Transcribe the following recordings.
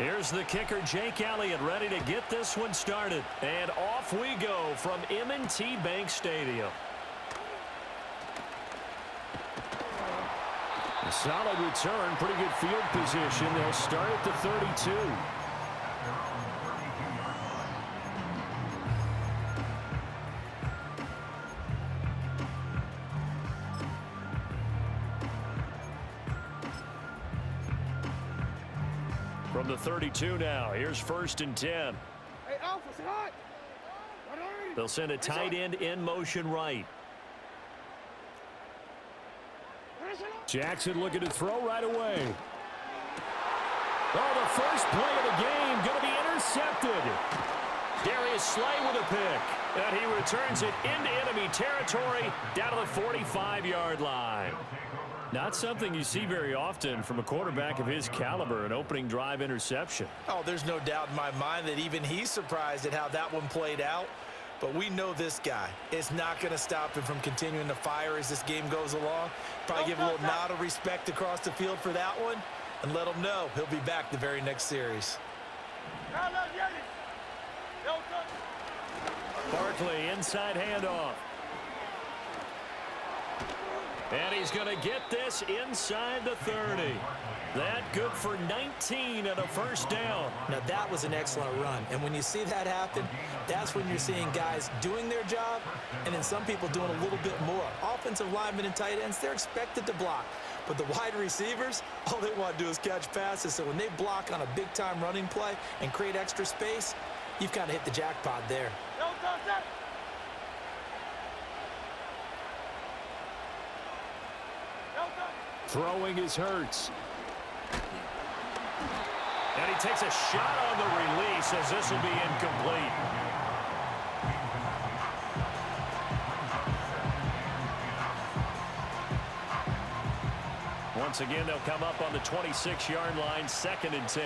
Here's the kicker, Jake Elliott, ready to get this one started. And off we go from M&T Bank Stadium. A solid return, pretty good field position. They'll start at the 32. From the 32 now, here's 1st and 10. Hey, Alpha, say hi. They'll send a tight end in motion right. Jackson looking to throw right away. Oh, the first play of the game going to be intercepted. Darius Slay with a pick. And he returns it into enemy territory down to the 45-yard line. Not something you see very often from a quarterback of his caliber, an opening drive interception. Oh, there's no doubt in my mind that even he's surprised at how that one played out. But we know this guy is not going to stop him from continuing to fire as this game goes along. Probably give a little nod of respect across the field for that one and let him know he'll be back the very next series. Barkley, inside handoff. And he's going to get this inside the 30. That good for 19 and a first down. Now, that was an excellent run. And when you see that happen, that's when you're seeing guys doing their job and then some people doing a little bit more. Offensive linemen and tight ends, they're expected to block. But the wide receivers, all they want to do is catch passes. So when they block on a big-time running play and create extra space, you've kind of hit the jackpot there. Throwing is Hurts. And he takes a shot on the release as this will be incomplete. Once again, they'll come up on the 26-yard line, 2nd and 10.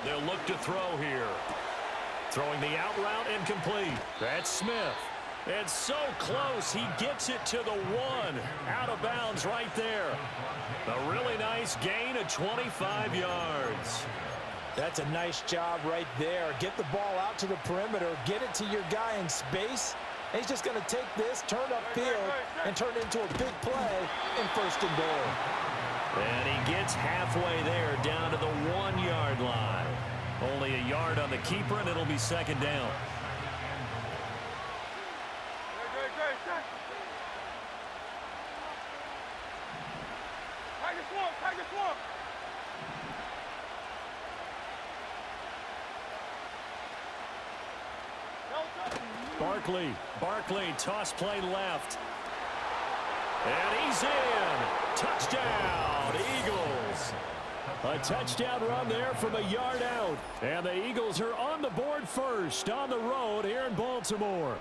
They'll look to throw here. Throwing the out route incomplete. That's Smith. And so close, he gets it to the 1. Out of bounds right there. A really nice gain of 25 yards. That's a nice job right there. Get the ball out to the perimeter. Get it to your guy in space. And he's just going to take this, turn upfield, and turn it into a big play in 1st and goal. And he gets halfway there, down to the 1-yard line. Only a yard on the keeper, and it'll be 2nd down. Barkley, toss play left. And he's in. Touchdown, Eagles. A touchdown run there from a yard out. And the Eagles are on the board first on the road here in Baltimore.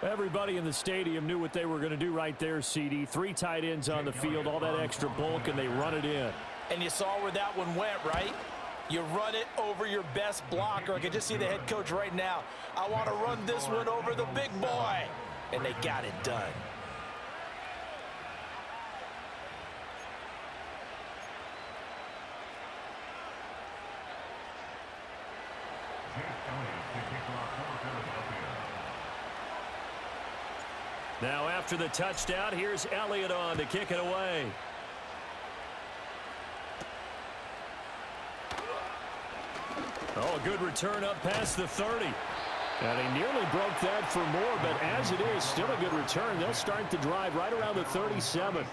Everybody in the stadium knew what they were going to do right there, CD. 3 tight ends on the field, all that extra bulk, and they run it in. And you saw where that one went, right? You run it over your best blocker. I can just see the head coach right now. I want to run this one over the big boy. And they got it done. Now after the touchdown, here's Elliott on to kick it away. Oh, a good return up past the 30. And he nearly broke that for more, but as it is, still a good return. They'll start the drive right around the 37.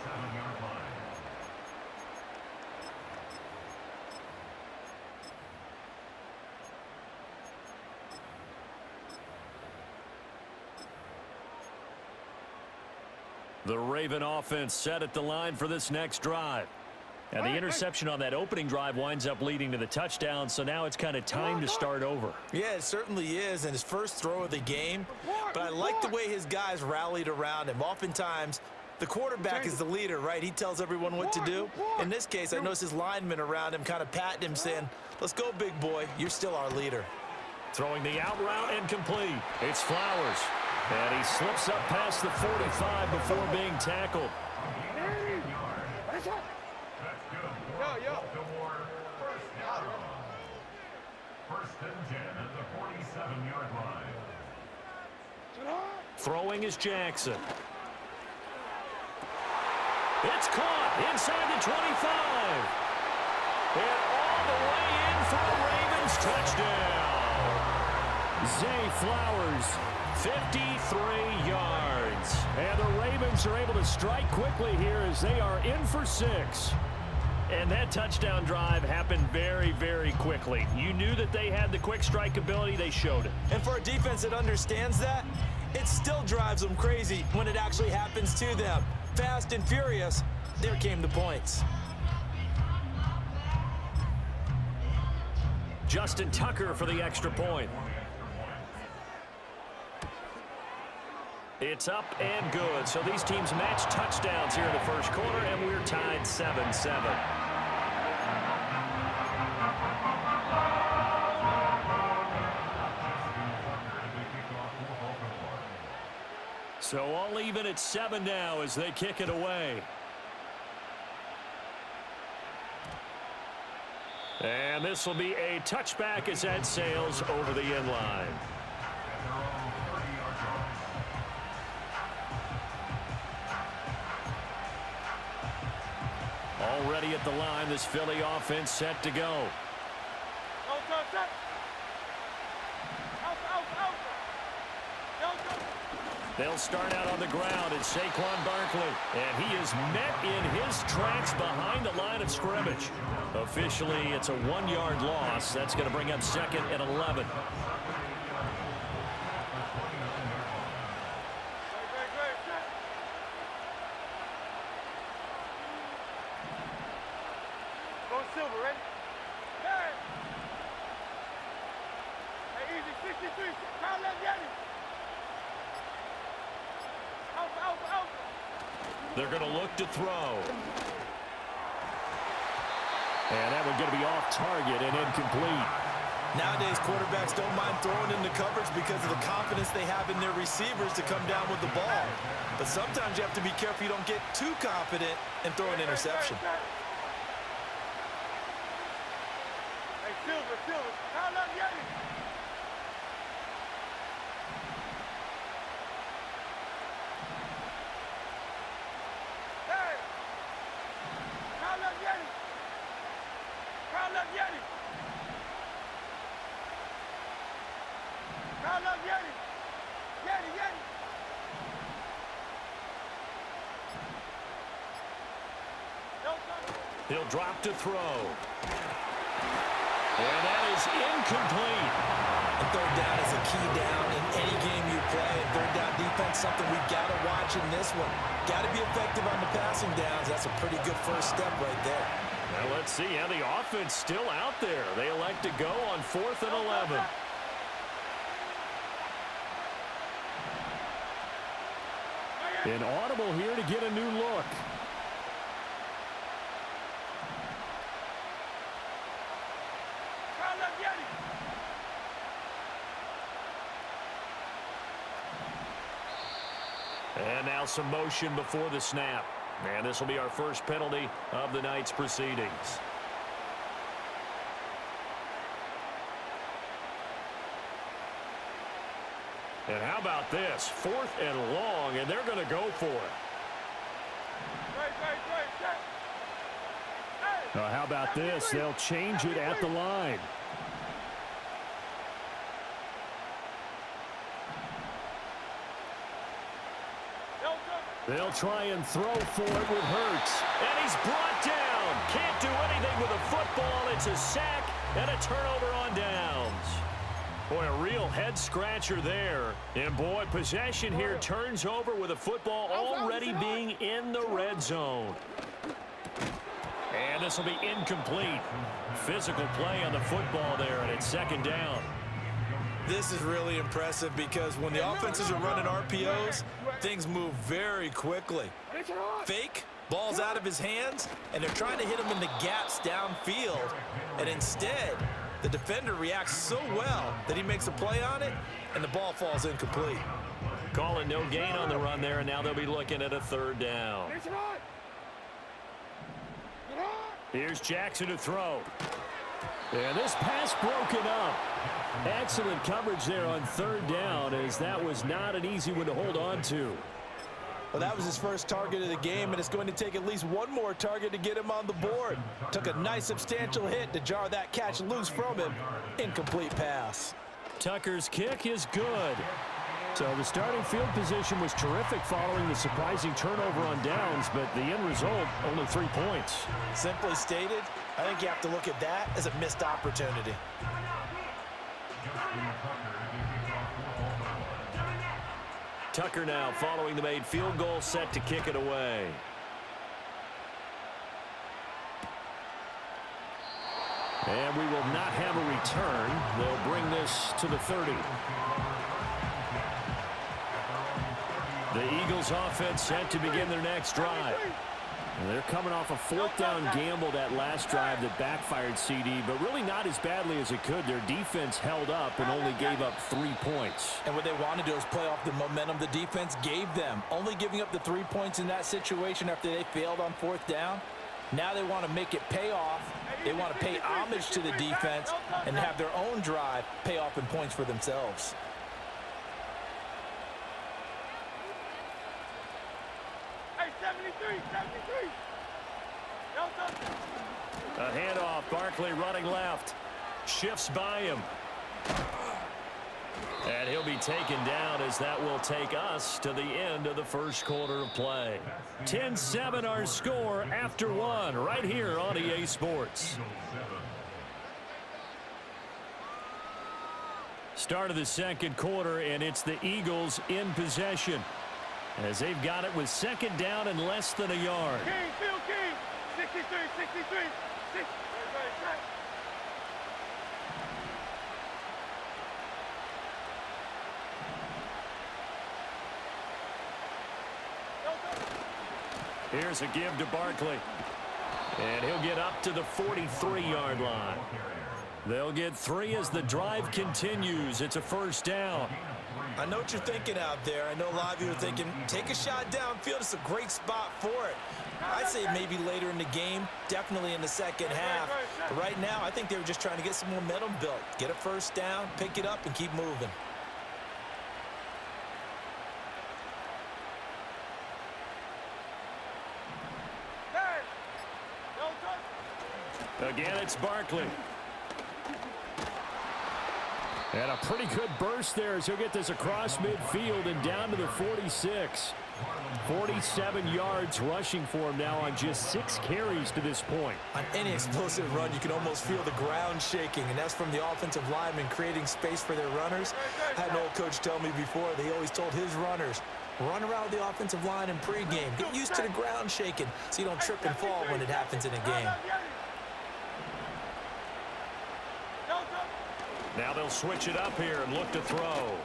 The Raven offense set at the line for this next drive. And the interception on that opening drive winds up leading to the touchdown, so now it's kind of time to start over. Yeah, it certainly is, and his first throw of the game. But I like the way his guys rallied around him. Oftentimes, the quarterback is the leader, right? He tells everyone what to do. In this case, I noticed his linemen around him kind of patting him, saying, let's go, big boy. You're still our leader. Throwing the out route and complete. It's Flowers. And he slips up past the 45 before being tackled. First and 10 at the 47-yard line. Throwing is Jackson. It's caught inside the 25. And all the way in for a Ravens touchdown. Zay Flowers, 53 yards. And the Ravens are able to strike quickly here as they are in for 6. And that touchdown drive happened very, very quickly. You knew that they had the quick strike ability. They showed it. And for a defense that understands that, it still drives them crazy when it actually happens to them. Fast and furious, there came the points. Justin Tucker for the extra point. It's up and good. So these teams match touchdowns here in the first quarter, and we're tied 7-7. So all even at 7 now as they kick it away. And this will be a touchback as that sails over the end line. Already at the line, this Philly offense set to go. They'll start out on the ground, and Saquon Barkley. And he is met in his tracks behind the line of scrimmage. Officially, it's a 1-yard loss. That's going to bring up second and 11. Silver, ready? Hey! Hey, easy, 63. Kyle Leviani. Alpha. They're going to look to throw. And that one's going to be off target and incomplete. Nowadays, quarterbacks don't mind throwing into coverage because of the confidence they have in their receivers to come down with the ball. But sometimes you have to be careful you don't get too confident and throw an interception. Hey, Silver. Kyle Leviani. Hey! Kyle Leviani. Kyle Leviani. Yeti. He'll drop to throw. And that is incomplete. And third down is a key down in any game you play. And third down defense, something we've got to watch in this one. Got to be effective on the passing downs. That's a pretty good first step right there. Now let's see how the offense still out there. They elect to go on 4th and 11. An audible here to get a new look. And now some motion before the snap. And this will be our first penalty of the night's proceedings. And how about this? 4th and long, and they're going to go for it. Now, how about this? They'll change it at the line. They'll try and throw for it with Hurts. And he's brought down. Can't do anything with a football. It's a sack and a turnover on downs. Boy, a real head-scratcher there. And, boy, possession here turns over with a football already being in the red zone. And this will be incomplete. Physical play on the football there, and it's second down. This is really impressive because when the offenses are running RPOs, things move very quickly. Fake, ball's out of his hands, and they're trying to hit him in the gaps downfield. And instead, The defender reacts so well that he makes a play on it, and the ball falls incomplete. Calling no gain on the run there, and now they'll be looking at a third down. Here's Jackson to throw. And this pass broken up. Excellent coverage there on third down, as that was not an easy one to hold on to. Well, that was his first target of the game, and it's going to take at least one more target to get him on the board. Took a nice substantial hit to jar that catch loose from him. Incomplete pass. Tucker's kick is good. So the starting field position was terrific following the surprising turnover on downs, but the end result, only 3 points. Simply stated, I think you have to look at that as a missed opportunity. Tucker now following the made field goal, set to kick it away. And we will not have a return. They'll bring this to the 30. The Eagles offense set to begin their next drive. And they're coming off a fourth down gamble that last drive that backfired, CD, but really not as badly as it could. Their defense held up and only gave up 3 points. And what they want to do is play off the momentum the defense gave them. Only giving up the 3 points in that situation after they failed on fourth down. Now they want to make it pay off. They want to pay homage to the defense and have their own drive pay off in points for themselves. Hey, 73, 73. A handoff, Barkley running left. Shifts by him. And he'll be taken down as that will take us to the end of the first quarter of play. 10-7 our score after one right here on EA Sports. Start of the second quarter, and it's the Eagles in possession as they've got it with second down and less than a yard. King, Phil King. 63, 63. 6. Here's a give to Barkley. And he'll get up to the 43-yard line. They'll get 3 as the drive continues. It's a first down. I know what you're thinking out there. I know a lot of you are thinking, take a shot downfield. It's a great spot for it. I'd say maybe later in the game, definitely in the second half. But right now, I think they were just trying to get some momentum built. Get a first down, pick it up, and keep moving. Again, it's Barkley. And a pretty good burst there as he'll get this across midfield and down to the 46. 47 yards rushing for him now on just 6 carries to this point. On any explosive run, you can almost feel the ground shaking, and that's from the offensive linemen creating space for their runners. I had an old coach tell me before, they always told his runners, run around the offensive line in pregame. Get used to the ground shaking so you don't trip and fall when it happens in a game. Now they'll switch it up here and look to throw.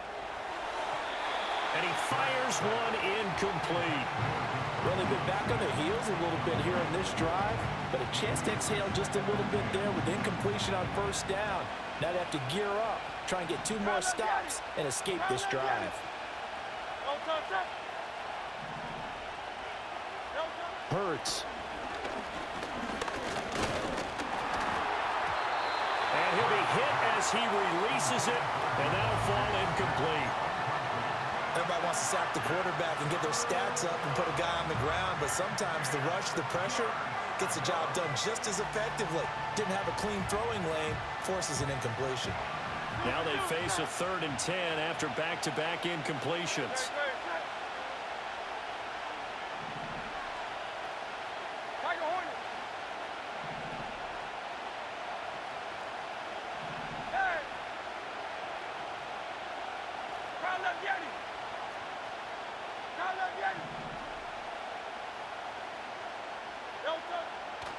And he fires one incomplete. Well, they've been back on their heels a little bit here on this drive, but a chance to exhale just a little bit there with incompletion on first down. Now they have to gear up, try and get 2 more stops and escape this drive. Hurts. And he'll be hit as he releases it, and that'll fall incomplete. Everybody wants to sack the quarterback and get their stats up and put a guy on the ground, but sometimes the rush, the pressure, gets the job done just as effectively. Didn't have a clean throwing lane, forces an incompletion. Now they face a 3rd and 10 after back-to-back incompletions.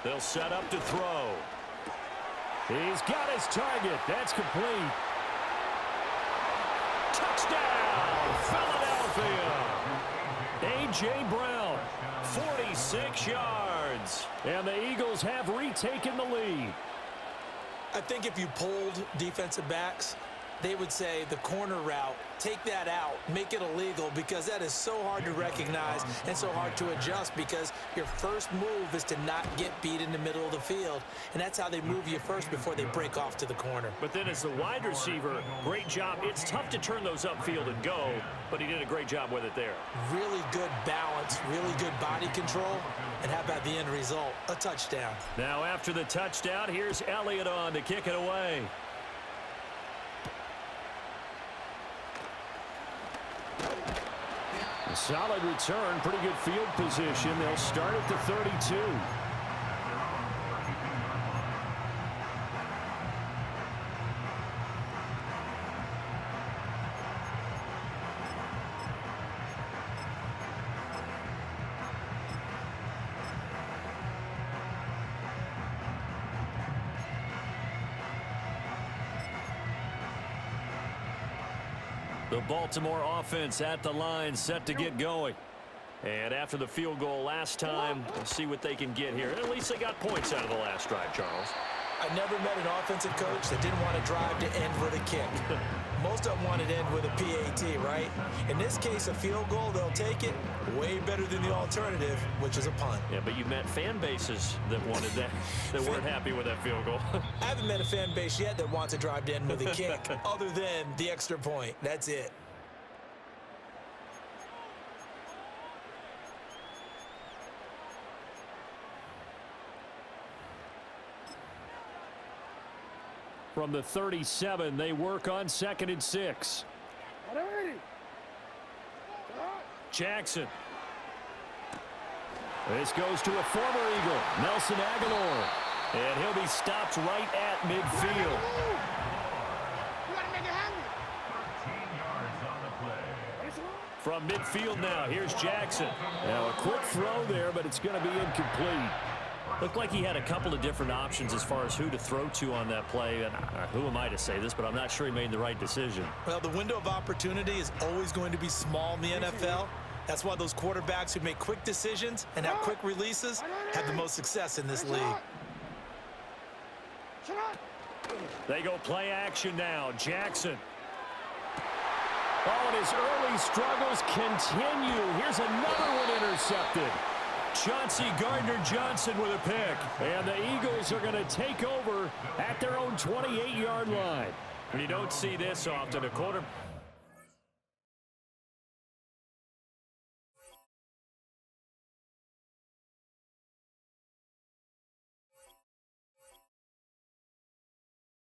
They'll set up to throw. He's got his target. That's complete. Touchdown, Philadelphia. A.J. Brown, 46 yards. And the Eagles have retaken the lead. I think if you polled defensive backs, they would say the corner route, take that out, make it illegal, because that is so hard to recognize and so hard to adjust, because your first move is to not get beat in the middle of the field, and that's how they move you first before they break off to the corner. But then as the wide receiver, great job. It's tough to turn those upfield and go, but he did a great job with it there. Really good balance, really good body control, and how about the end result? A touchdown. Now after the touchdown, here's Elliott on to kick it away. A solid return, pretty good field position. They'll start at the 32. The Baltimore offense at the line, set to get going. And after the field goal last time, we'll see what they can get here. At least they got points out of the last drive, Charles. I never met an offensive coach that didn't want to drive to end with a kick. Most of them wanted to end with a PAT, right? In this case, a field goal, they'll take it. Way better than the alternative, which is a punt. Yeah, but you've met fan bases that wanted that, that weren't happy with that field goal. I haven't met a fan base yet that wants to drive to end with a kick, other than the extra point. That's it. From the 37, they work on 2nd and 6. Jackson. This goes to a former Eagle, Nelson Aguilar. And he'll be stopped right at midfield. 13 yards on the play. From midfield now, here's Jackson. Now a quick throw there, but it's going to be incomplete. Looked like he had a couple of different options as far as who to throw to on that play. And who am I to say this, but I'm not sure he made the right decision. Well, the window of opportunity is always going to be small in the NFL. That's why those quarterbacks who make quick decisions and have quick releases have the most success in this league. They go play action now. Jackson. Oh, and his early struggles continue. Here's another one intercepted. Chauncey Gardner-Johnson with a pick. And the Eagles are going to take over at their own 28-yard line. And you don't see this often. A